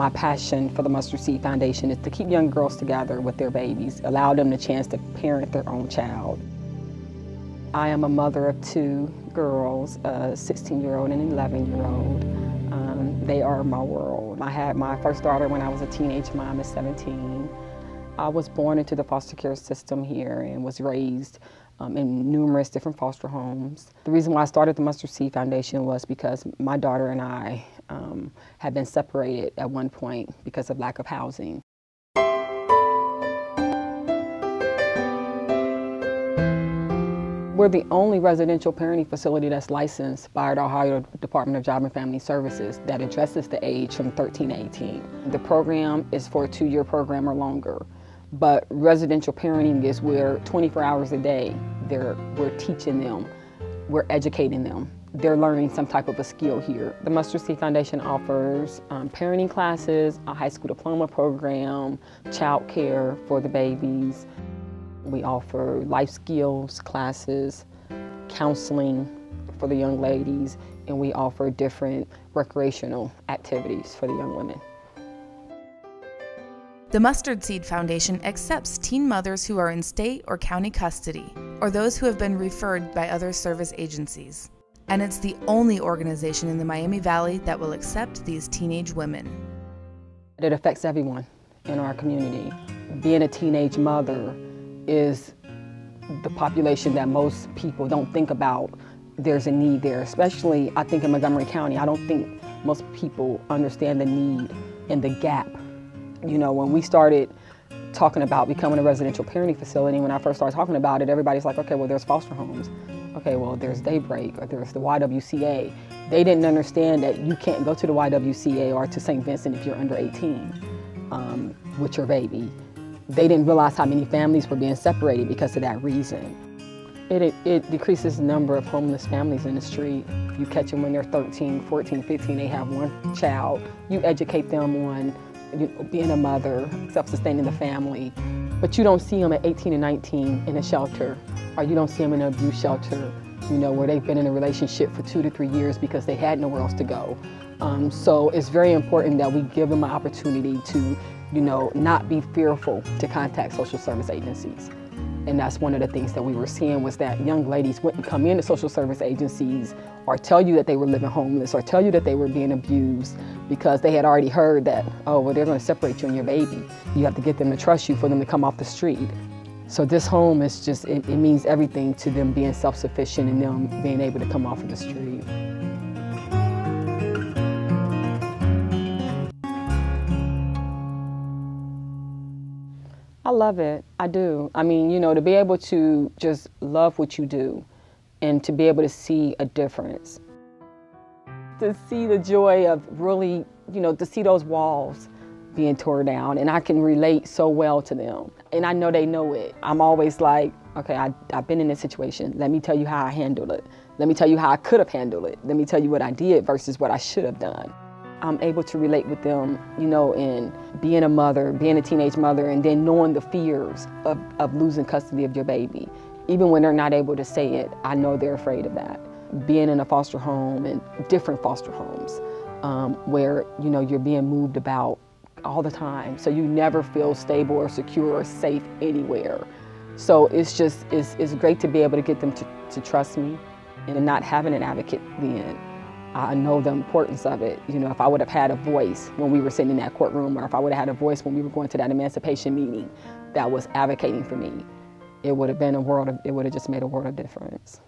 My passion for the Mustard Seed Foundation is to keep young girls together with their babies, allow them the chance to parent their own child. I am a mother of two girls, a 16-year-old and an 11-year-old. They are my world. I had my first daughter when I was a teenage mom at 17. I was born into the foster care system here and was raised in numerous different foster homes. The reason why I started the Mustard Seed Foundation was because my daughter and I had been separated at one point because of lack of housing. We're the only residential parenting facility that's licensed by the Ohio Department of Job and Family Services that addresses the age from 13 to 18. The program is for a 2-year program or longer, but residential parenting is where 24 hours a day we're teaching them, we're educating them. They're learning some type of a skill here. The Mustard Seed Foundation offers parenting classes, a high school diploma program, child care for the babies. We offer life skills classes, counseling for the young ladies, and we offer different recreational activities for the young women. The Mustard Seed Foundation accepts teen mothers who are in state or county custody, or those who have been referred by other service agencies. And it's the only organization in the Miami Valley that will accept these teenage women. It affects everyone in our community. Being a teenage mother is the population that most people don't think about. There's a need there, especially I think in Montgomery County. I don't think most people understand the need and the gap. You know, when we started talking about becoming a residential parenting facility, when I first started talking about it, everybody's like, okay, well, there's foster homes. Okay, well, there's Daybreak, or there's the YWCA. They didn't understand that you can't go to the YWCA or to St. Vincent if you're under 18 with your baby. They didn't realize how many families were being separated because of that reason. It decreases the number of homeless families in the street. You catch them when they're 13, 14, 15, they have one child. You educate them on being a mother, self-sustaining the family, but you don't see them at 18 and 19 in a shelter, or you don't see them in an abuse shelter, you know, where they've been in a relationship for 2 to 3 years because they had nowhere else to go. So it's very important that we give them an opportunity to, you know, not be fearful to contact social service agencies. And that's one of the things that we were seeing, was that young ladies wouldn't come into social service agencies or tell you that they were living homeless or tell you that they were being abused because they had already heard that, oh, well, they're going to separate you and your baby. You have to get them to trust you for them to come off the street. So this home is just, it means everything to them being self-sufficient and them being able to come off of the street. I love it, I do. I mean, you know, to be able to just love what you do and to be able to see a difference. To see the joy of really, you know, to see those walls being torn down, and I can relate so well to them. And I know they know it. I'm always like, okay, I've been in this situation. Let me tell you how I handled it. Let me tell you how I could have handled it. Let me tell you what I did versus what I should have done. I'm able to relate with them, you know, in being a mother, being a teenage mother, and then knowing the fears of losing custody of your baby. Even when they're not able to say it, I know they're afraid of that. Being in a foster home and different foster homes where, you know, you're being moved about all the time. So you never feel stable or secure or safe anywhere. So it's just, it's great to be able to get them to trust me, and not having an advocate then. I know the importance of it. You know, if I would have had a voice when we were sitting in that courtroom, or if I would have had a voice when we were going to that emancipation meeting that was advocating for me, it would have been it would have just made a world of difference.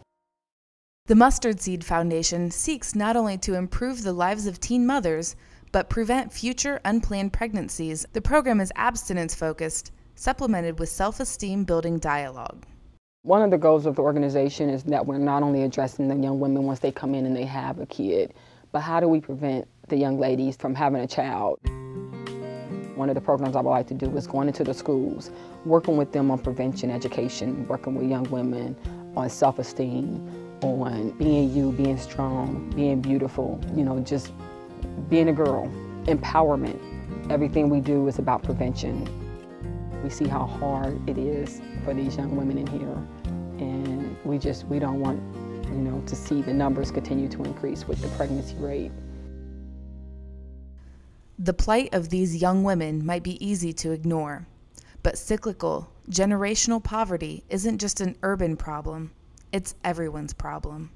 The Mustard Seed Foundation seeks not only to improve the lives of teen mothers, but prevent future unplanned pregnancies. The program is abstinence-focused, supplemented with self-esteem building dialogue. One of the goals of the organization is that we're not only addressing the young women once they come in and they have a kid, but how do we prevent the young ladies from having a child? One of the programs I would like to do is going into the schools, working with them on prevention education, working with young women on self-esteem, on being you, being strong, being beautiful, you know, just being a girl, empowerment. Everything we do is about prevention. We see how hard it is for these young women in here, and we don't want, you know, to see the numbers continue to increase with the pregnancy rate. The plight of these young women might be easy to ignore, but cyclical, generational poverty isn't just an urban problem, it's everyone's problem.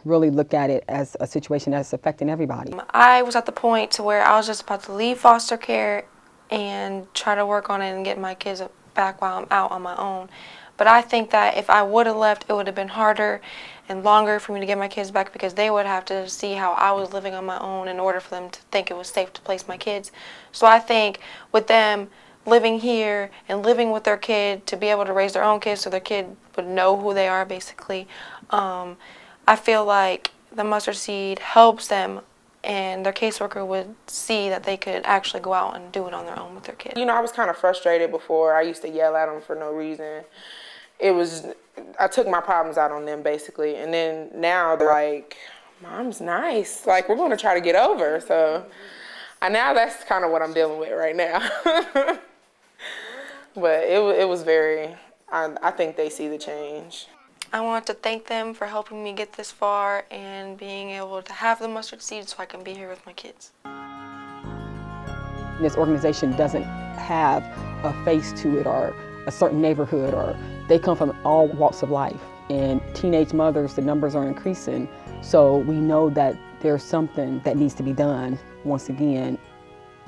Really look at it as a situation that's affecting everybody. I was at the point to where I was just about to leave foster care and try to work on it and get my kids back while I'm out on my own. But I think that if I would have left, it would have been harder and longer for me to get my kids back, because they would have to see how I was living on my own in order for them to think it was safe to place my kids. So I think with them living here and living with their kid, to be able to raise their own kids so their kid would know who they are, basically, I feel like the mustard seed helps them, and their caseworker would see that they could actually go out and do it on their own with their kids. You know, I was kind of frustrated before. I used to yell at them for no reason. I took my problems out on them, basically. And then now they're like, Mom's nice. Like, we're going to try to get over. So now that's kind of what I'm dealing with right now. But it was very, I think they see the change. I want to thank them for helping me get this far and being able to have the mustard seed so I can be here with my kids. This organization doesn't have a face to it or a certain neighborhood, or they come from all walks of life. And teenage mothers, the numbers are increasing. So we know that there's something that needs to be done, once again,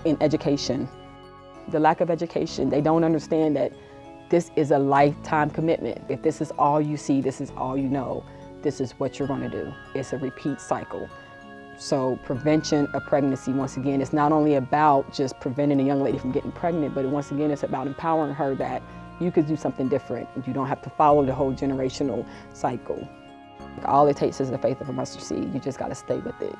in education. The lack of education, they don't understand that this is a lifetime commitment. If this is all you see, this is all you know, this is what you're going to do. It's a repeat cycle. So prevention of pregnancy, once again, is not only about just preventing a young lady from getting pregnant, but once again, it's about empowering her that you could do something different. You don't have to follow the whole generational cycle. All it takes is the faith of a mustard seed. You just got to stay with it.